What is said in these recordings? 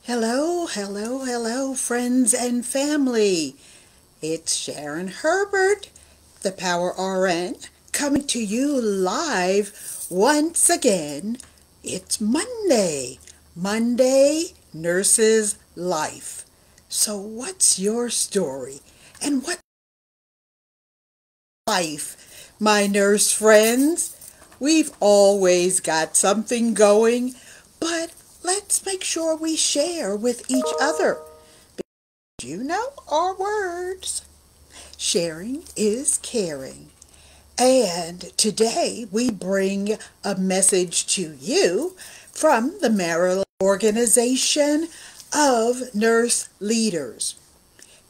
Hello, hello, hello, friends and family. It's Sharon Herbert, the Power RN, coming to you live once again. It's Monday, Nurse's Life. So what's your story? And what life, my nurse friends? We've always got something going, but let's make sure we share with each other. You know our words. Sharing is caring. And today we bring a message to you from the Maryland Organization of Nurse Leaders.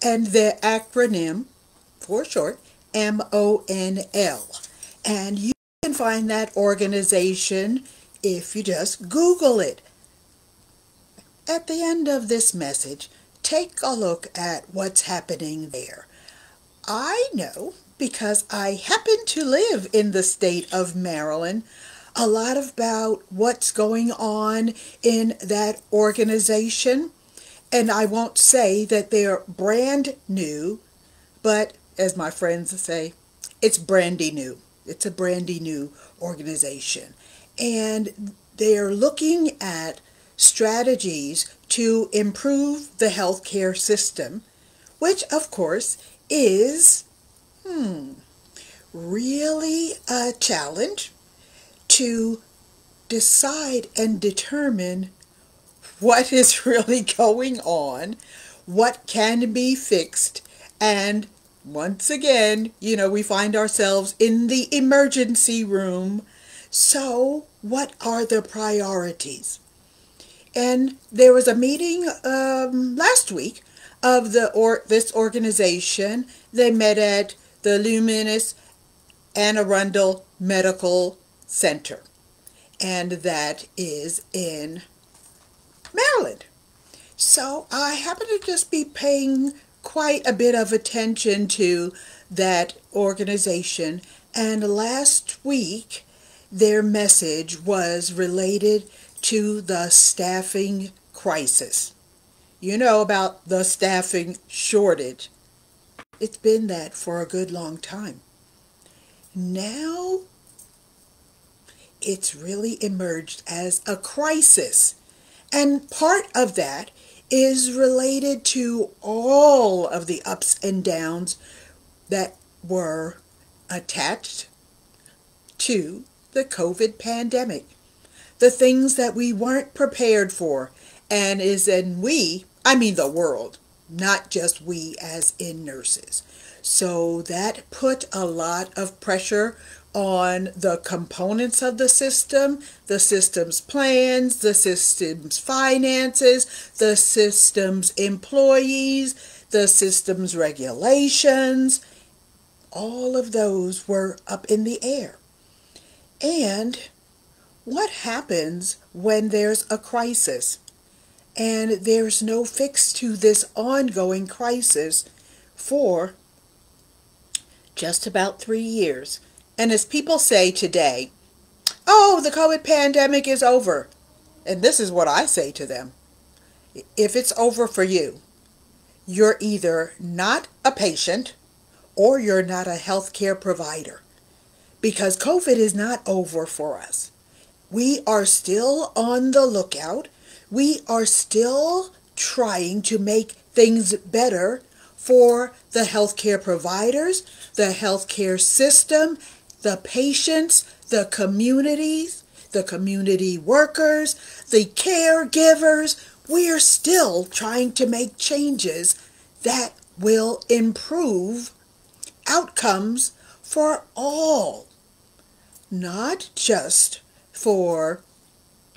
And the acronym, for short, MONL. And you can find that organization if you just Google it. At the end of this message, take a look at what's happening there. I know, because I happen to live in the state of Maryland, a lot about what's going on in that organization. And I won't say that they're brand new, but as my friends say, it's brandy new. It's a brandy new organization. And they're looking at strategies to improve the healthcare system, which of course is really a challenge to decide and determine what is really going on, what can be fixed, and once again, we find ourselves in the emergency room. So, what are the priorities? And there was a meeting last week of this organization. They met at the Luminous Anne Arundel Medical Center, and that is in Maryland. So I happen to just be paying quite a bit of attention to that organization, and last week their message was related to the staffing crisis. You know about the staffing shortage. It's been that for a good long time. Now it's really emerged as a crisis. And part of that is related to all of the ups and downs that were attached to the COVID pandemic. The things that we weren't prepared for, and I mean the world, not just we as in nurses. So that put a lot of pressure on the components of the system's plans, the system's finances, the system's employees, the system's regulations. All of those were up in the air. And what happens when there's a crisis and there's no fix to this ongoing crisis for just about 3 years? And as people say today, oh, the COVID pandemic is over. And this is what I say to them. If it's over for you, you're either not a patient or you're not a healthcare provider. Because COVID is not over for us. We are still on the lookout. We are still trying to make things better for the healthcare providers, the healthcare system, the patients, the communities, the community workers, the caregivers. We are still trying to make changes that will improve outcomes for all, not just for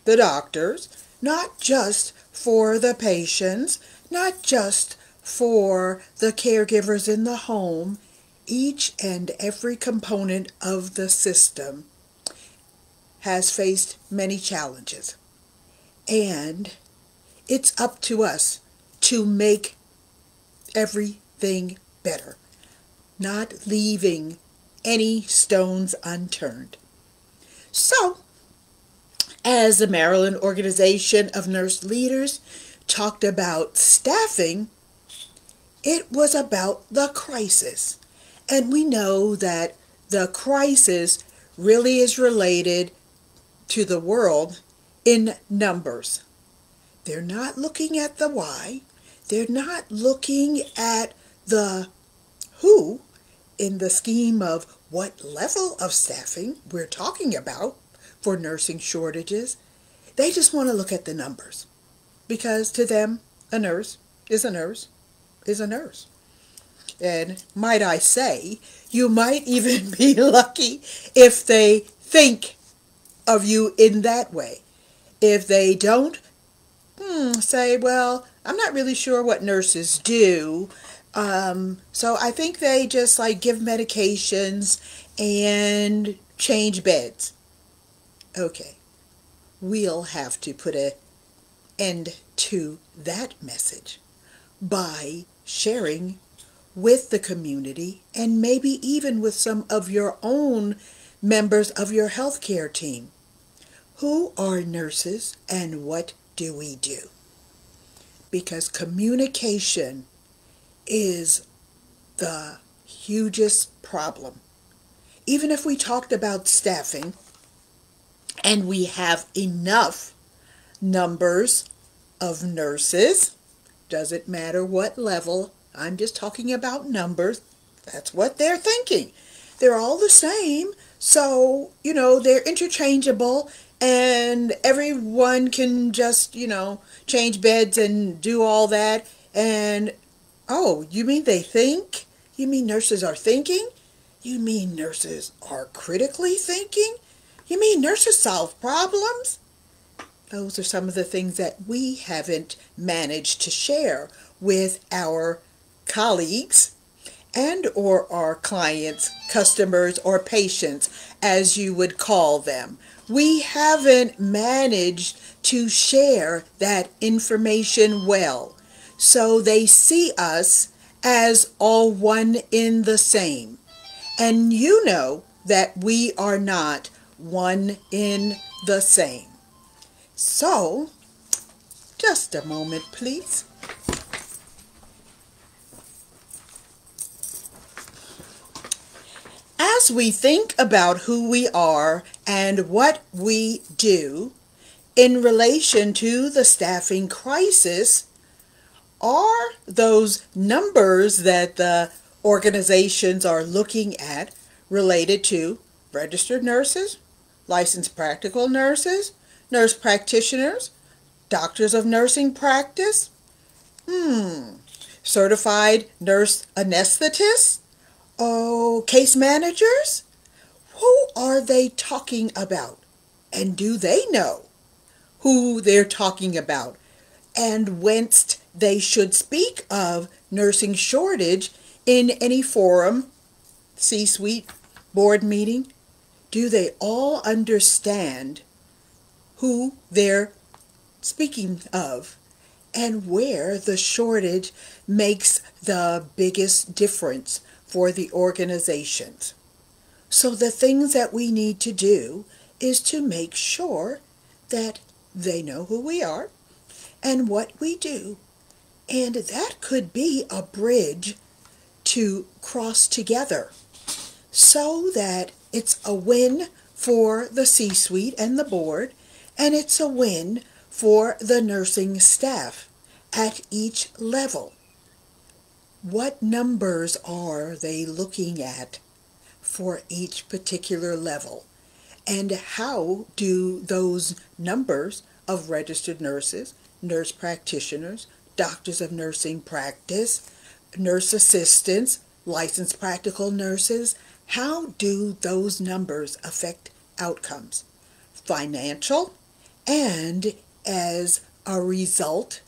the doctors, not just for the patients, not just for the caregivers in the home. Each and every component of the system has faced many challenges. And it's up to us to make everything better, not leaving any stones unturned. So, as the Maryland Organization of Nurse Leaders, talked about staffing, it was about the crisis. And we know that the crisis really is related to the world in numbers. They're not looking at the why. They're not looking at the who in the scheme of what level of staffing we're talking about for nursing shortages. They just want to look at the numbers because to them, a nurse is a nurse is a nurse. And might I say, you might even be lucky if they think of you in that way. If they don't, say, well, I'm not really sure what nurses do. So I think they just like give medications and change beds. Okay, we'll have to put an end to that message by sharing with the community and maybe even with some of your own members of your healthcare team. Who are nurses and what do we do? Because communication is the hugest problem. Even if we talked about staffing and we have enough numbers of nurses, doesn't matter what level, I'm just talking about numbers, that's what they're thinking. They're all the same, so, they're interchangeable and everyone can just, change beds and do all that. And, oh, you mean they think? You mean nurses are thinking? You mean nurses are critically thinking? You mean nurses solve problems? Those are some of the things that we haven't managed to share with our colleagues and or our clients, customers, or patients, as you would call them. We haven't managed to share that information well. So they see us as all one in the same. And you know that we are not one in the same. So, just a moment, please. As we think about who we are and what we do in relation to the staffing crisis, are those numbers that the organizations are looking at related to registered nurses, licensed practical nurses, nurse practitioners, doctors of nursing practice, certified nurse anesthetists, case managers? Who are they talking about? And do they know who they're talking about? And whence they should speak of nursing shortage in any forum, C-suite, board meeting? Do they all understand who they're speaking of and where the shortage makes the biggest difference for the organizations? So the things that we need to do is to make sure that they know who we are and what we do. And that could be a bridge to cross together so that it's a win for the C-suite and the board, and it's a win for the nursing staff at each level. What numbers are they looking at for each particular level? And how do those numbers of registered nurses, nurse practitioners, doctors of nursing practice, nurse assistants, licensed practical nurses, how do those numbers affect outcomes? Financial, and as a result,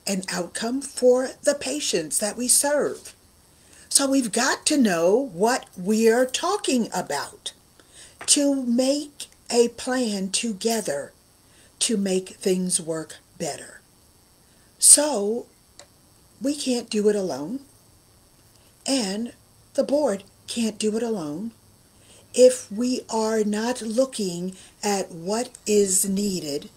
an outcome for the patients that we serve. So we've got to know what we're talking about to make a plan together to make things work better. So we can't do it alone, and the board can't do it alone if we are not looking at what is needed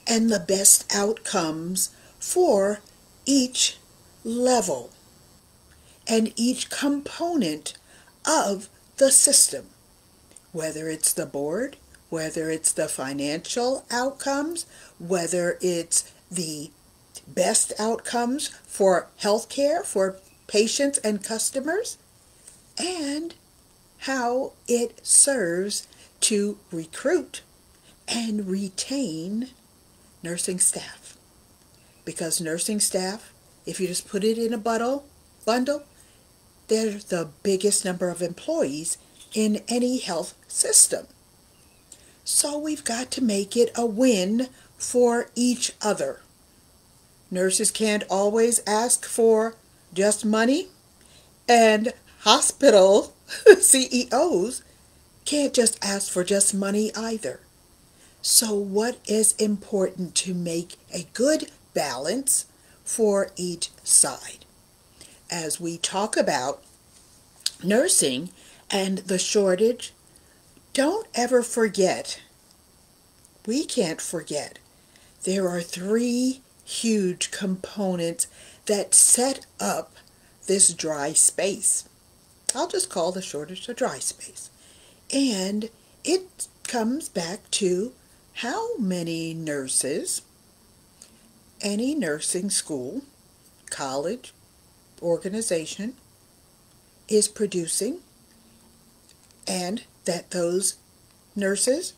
and the best outcomes for each level and each component of the system, whether it's the board, whether it's the financial outcomes, whether it's the best outcomes for healthcare for patients and customers, and how it serves to recruit and retain nursing staff. Because nursing staff, if you just put it in a bundle, they're the biggest number of employees in any health system. So we've got to make it a win for each other. Nurses can't always ask for just money, and hospital CEOs can't just ask for just money either. So what is important to make a good balance for each side? As we talk about nursing and the shortage, don't ever forget, we can't forget, there are three huge components that set up this dry space. I'll just call the shortage a dry space. And it comes back to how many nurses any nursing school, college, organization is producing, and that those nurses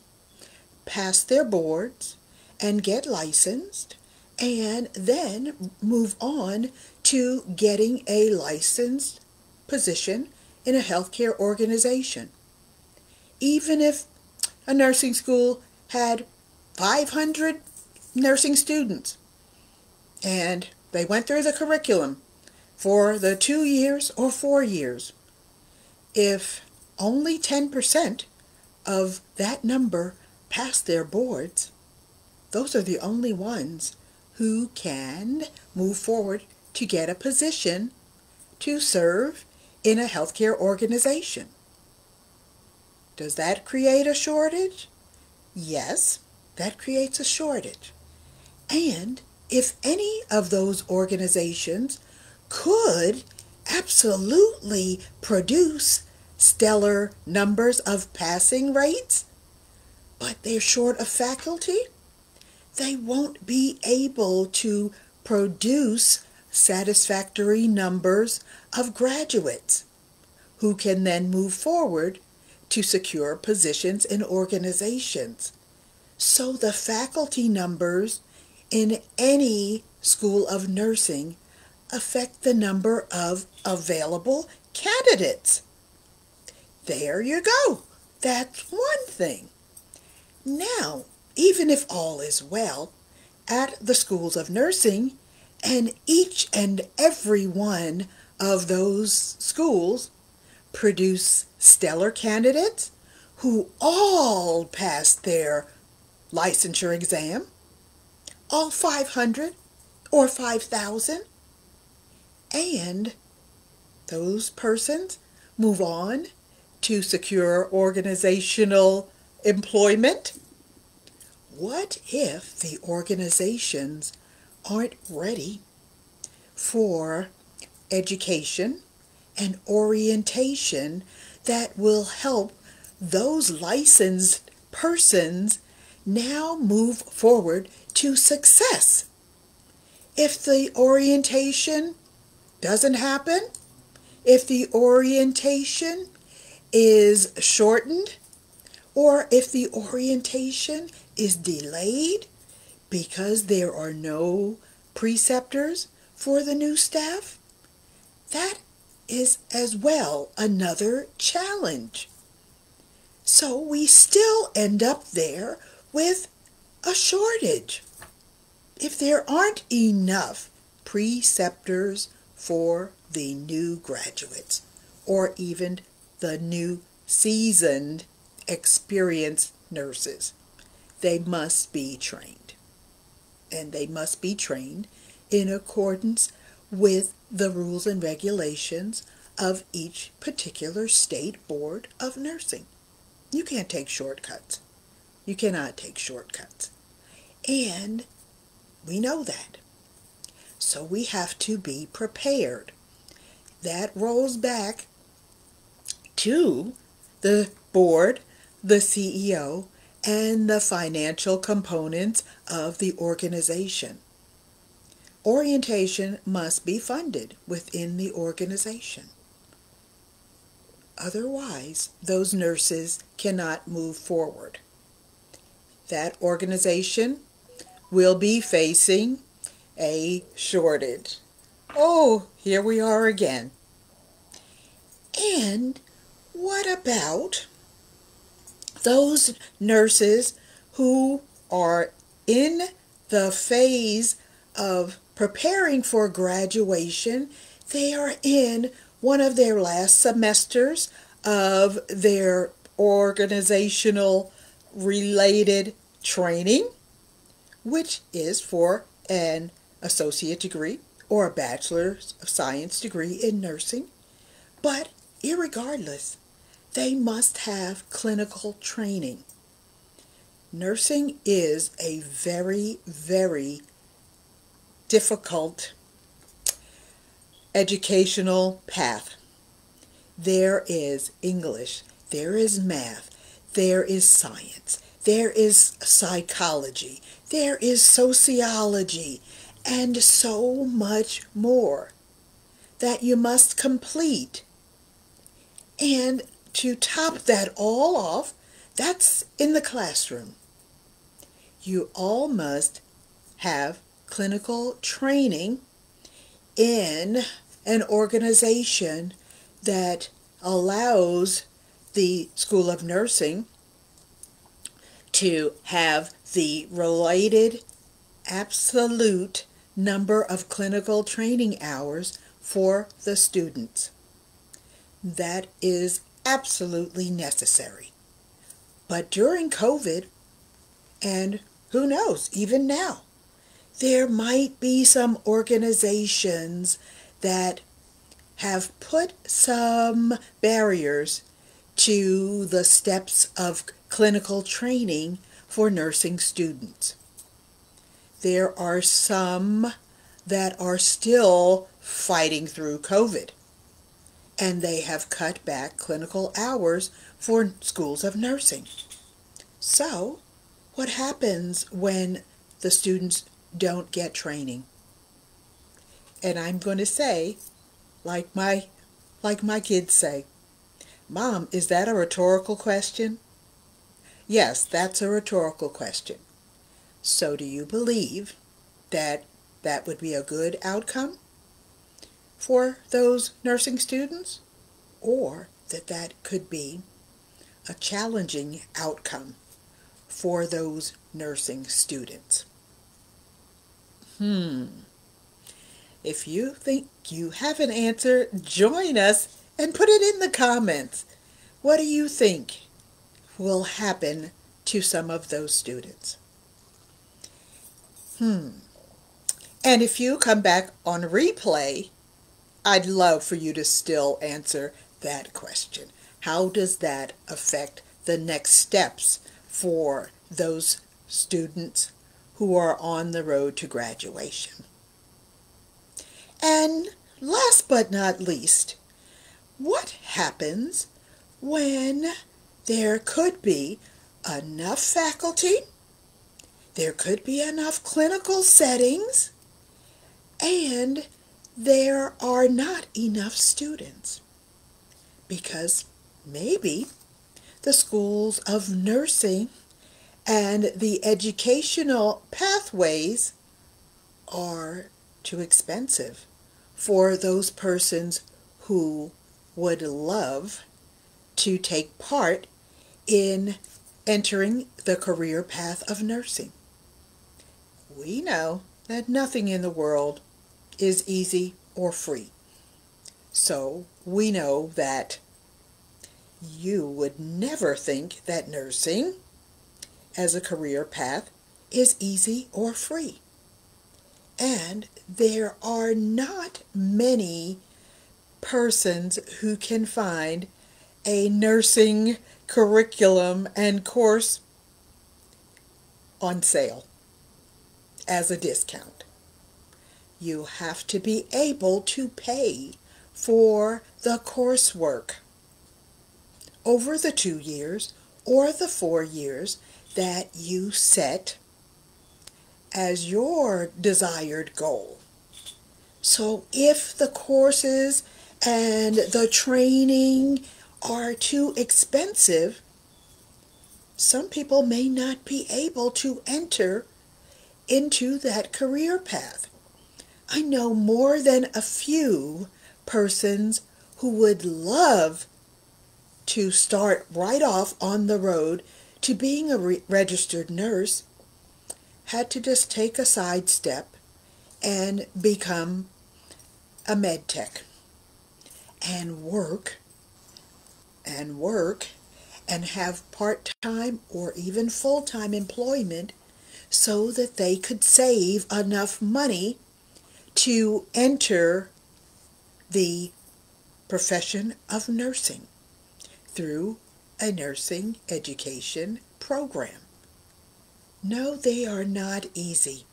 pass their boards and get licensed and then move on to getting a licensed position in a healthcare organization. Even if a nursing school had 500 nursing students and they went through the curriculum for the 2 years or 4 years, if only 10% of that number pass their boards, those are the only ones who can move forward to get a position to serve in a healthcare organization. Does that create a shortage? Yes, that creates a shortage. And if any of those organizations could absolutely produce stellar numbers of passing rates, but they're short of faculty, they won't be able to produce satisfactory numbers of graduates who can then move forward to secure positions in organizations. So the faculty numbers in any school of nursing affect the number of available candidates. There you go. That's one thing. Now, even if all is well at the schools of nursing, and each and every one of those schools produce stellar candidates who all pass their licensure exam, all 500 or 5,000, and those persons move on to secure organizational employment. What if the organizations aren't ready for education and orientation that will help those licensed persons now move forward to success? If the orientation doesn't happen, if the orientation is shortened, or if the orientation is delayed because there are no preceptors for the new staff, that is as well another challenge. So we still end up there with a shortage. If there aren't enough preceptors for the new graduates, or even the new seasoned, experienced nurses, they must be trained. And they must be trained in accordance with the rules and regulations of each particular state board of nursing. You can't take shortcuts. You cannot take shortcuts. And we know that. So we have to be prepared. That rolls back to the board, the CEO, and the financial components of the organization. Orientation must be funded within the organization. Otherwise, those nurses cannot move forward. That organization will be facing a shortage. Oh, here we are again. And what about those nurses who are in the phase of preparing for graduation? They are in one of their last semesters of their organizational related training, which is for an associate degree or a bachelor's of science degree in nursing. But irregardless, they must have clinical training. Nursing is a very, very difficult educational path. There is English, there is math, there is science, there is psychology, there is sociology, and so much more that you must complete. And to top that all off, that's in the classroom. You all must have clinical training in an organization that allows the School of Nursing to have the related absolute number of clinical training hours for the students. That is absolutely necessary. But during COVID, and who knows, even now, there might be some organizations that have put some barriers to the steps of clinical training for nursing students. There are some that are still fighting through COVID, and they have cut back clinical hours for schools of nursing. So, what happens when the students don't get training? And I'm going to say, like my kids say, "Mom, is that a rhetorical question?" Yes, that's a rhetorical question. So do you believe that that would be a good outcome for those nursing students? Or that that could be a challenging outcome for those nursing students? If you think you have an answer, join us and put it in the comments. What do you think will happen to some of those students? And if you come back on replay, I'd love for you to still answer that question. How does that affect the next steps for those students who are on the road to graduation? And last but not least, what happens when there could be enough faculty, there could be enough clinical settings, and there are not enough students? Because maybe the schools of nursing and the educational pathways are too expensive for those persons who would love to take part in entering the career path of nursing. We know that nothing in the world is easy or free. So we know that you would never think that nursing as a career path is easy or free. And there are not many persons who can find a nursing curriculum and course on sale as a discount. You have to be able to pay for the coursework over the 2 years or the 4 years that you set as your desired goal. So if the courses and the training are too expensive, some people may not be able to enter into that career path. I know more than a few persons who would love to start right off on the road to being a registered nurse, had to just take a sidestep and become a med tech and work and have part-time or even full-time employment so that they could save enough money to enter the profession of nursing through a nursing education program. No, they are not easy.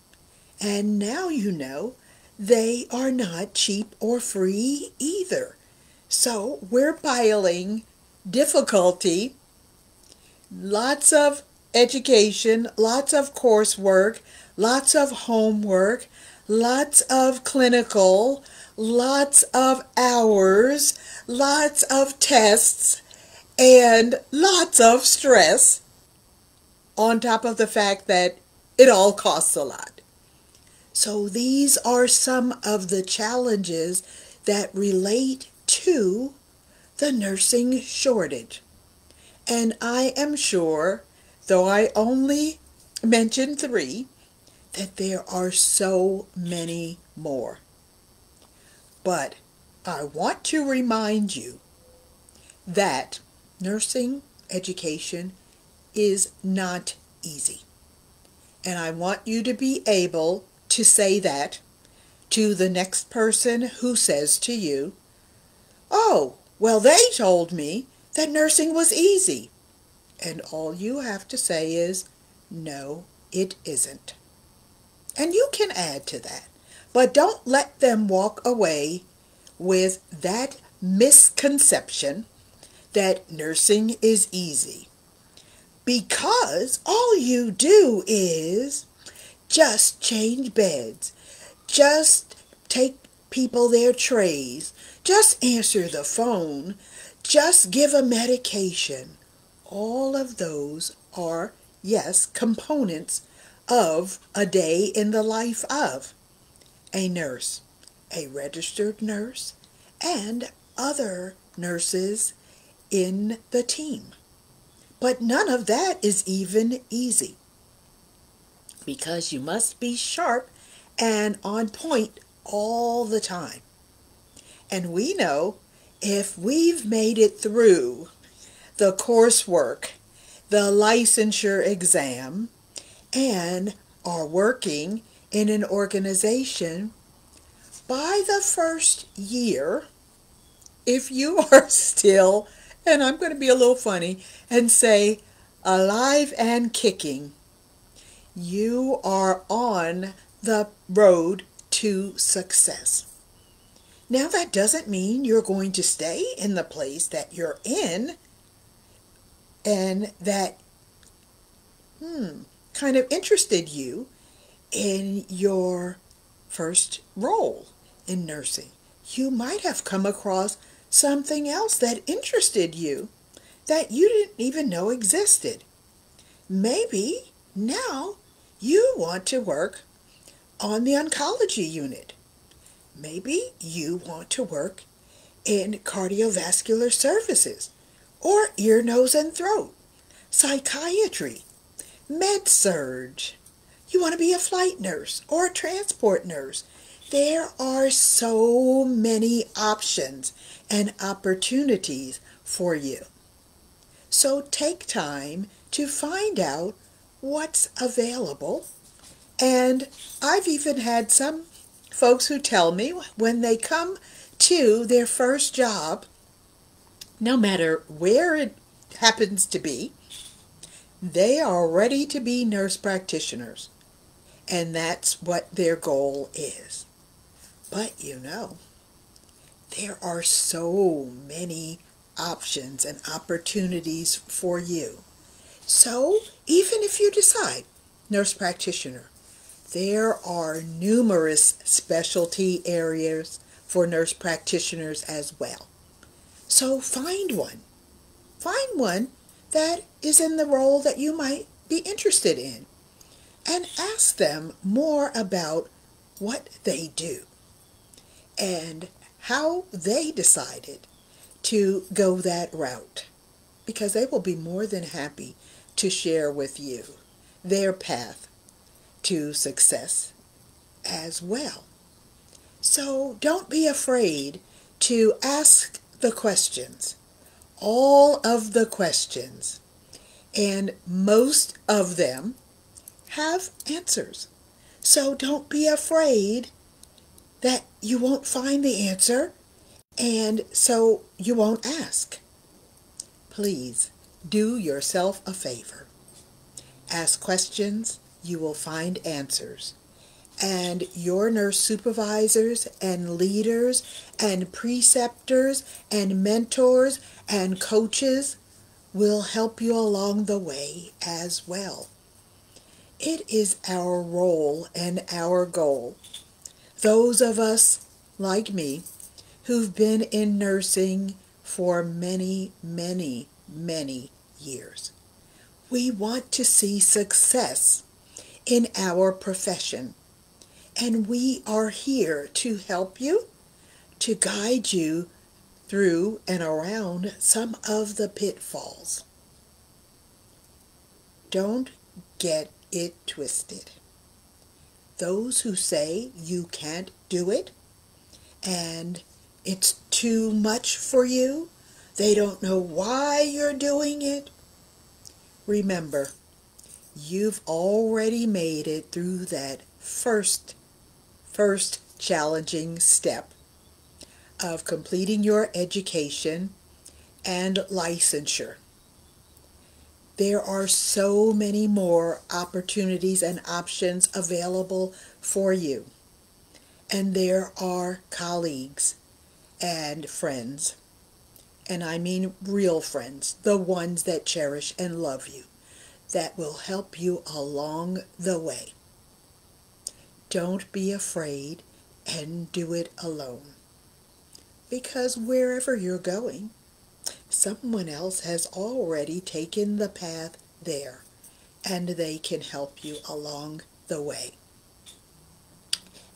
And now you know they are not cheap or free either. So we're piling difficulty, lots of education, lots of coursework, lots of homework, lots of clinical, lots of hours, lots of tests, and lots of stress on top of the fact that it all costs a lot. So these are some of the challenges that relate to the nursing shortage. And I am sure, though I only mentioned 3, that there are so many more. But I want to remind you that nursing education is not easy. And I want you to be able to say that to the next person who says to you, "Oh, well, they told me that nursing was easy." And all you have to say is, "No, it isn't." And you can add to that. But don't let them walk away with that misconception that nursing is easy. Because all you do is just change beds, just take people their trays, just answer the phone, just give a medication. All of those are, yes, components of a day in the life of a nurse, a registered nurse, and other nurses in the team. But none of that is even easy, because you must be sharp and on point all the time. And we know if we've made it through the coursework, the licensure exam, and are working in an organization, by the first year, if you are still, and I'm going to be a little funny and say alive and kicking, you are on the road to success. Now that doesn't mean you're going to stay in the place that you're in and that kind of interested you in your first role in nursing. You might have come across something else that interested you that you didn't even know existed. Maybe now you want to work on the oncology unit. Maybe you want to work in cardiovascular services or ear, nose, and throat, psychiatry, med-surg. You want to be a flight nurse or a transport nurse. There are so many options and opportunities for you. So take time to find out what's available. And I've even had some folks who tell me when they come to their first job, no matter where it happens to be, they are ready to be nurse practitioners. And that's what their goal is. But there are so many options and opportunities for you. So even if you decide nurse practitioner, there are numerous specialty areas for nurse practitioners as well. So find one. Find one that is in the role that you might be interested in and ask them more about what they do and how they decided to go that route, because they will be more than happy to share with you their path to success as well. So don't be afraid to ask the questions, all of the questions, and most of them have answers. So don't be afraid that you won't find the answer, and so you won't ask. Please do yourself a favor. Ask questions, you will find answers. And your nurse supervisors and leaders and preceptors and mentors and coaches will help you along the way as well. It is our role and our goal. Those of us like me who've been in nursing for many, many, many years. We want to see success in our profession. And we are here to help you, to guide you through and around some of the pitfalls. Don't get it twisted. Those who say you can't do it and it's too much for you, they don't know why you're doing it. Remember, you've already made it through that first challenging step of completing your education and licensure. There are so many more opportunities and options available for you. And there are colleagues and friends, and I mean real friends, the ones that cherish and love you, that will help you along the way. Don't be afraid and do it alone. Because wherever you're going, someone else has already taken the path there, and they can help you along the way.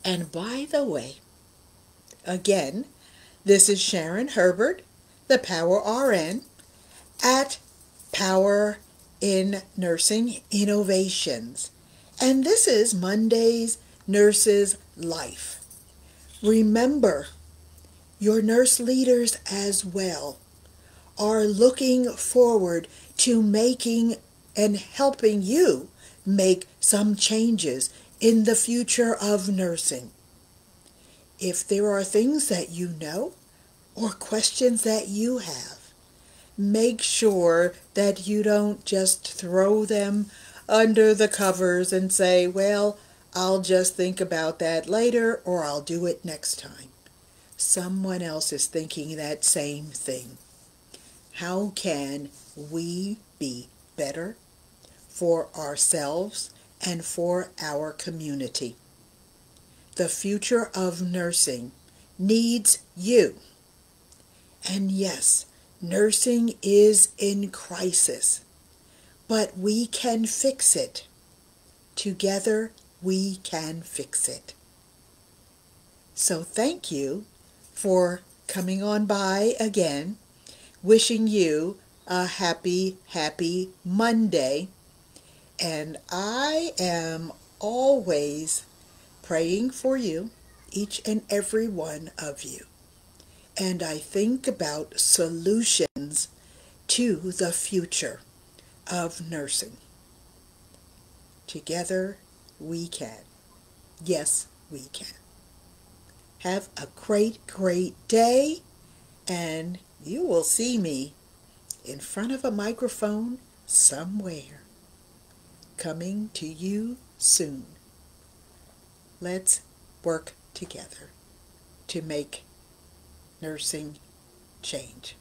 And by the way, again, this is Sharon Herbert, the Power RN, at Power in Nursing Innovations. And this is Monday's Nurses Life. Remember, your nurse leaders as well are looking forward to making and helping you make some changes in the future of nursing. If there are things that you know or questions that you have, make sure that you don't just throw them under the covers and say, well, I'll just think about that later, or I'll do it next time. Someone else is thinking that same thing. How can we be better for ourselves and for our community? The future of nursing needs you. And yes, nursing is in crisis, but we can fix it. Together, we can fix it. So thank you for coming on by again. Wishing you a happy, happy Monday. And I am always praying for you, each and every one of you. And I think about solutions to the future of nursing. Together we can. Yes, we can. Have a great, great day, and you will see me in front of a microphone somewhere. Coming to you soon. Let's work together. to make nursing change.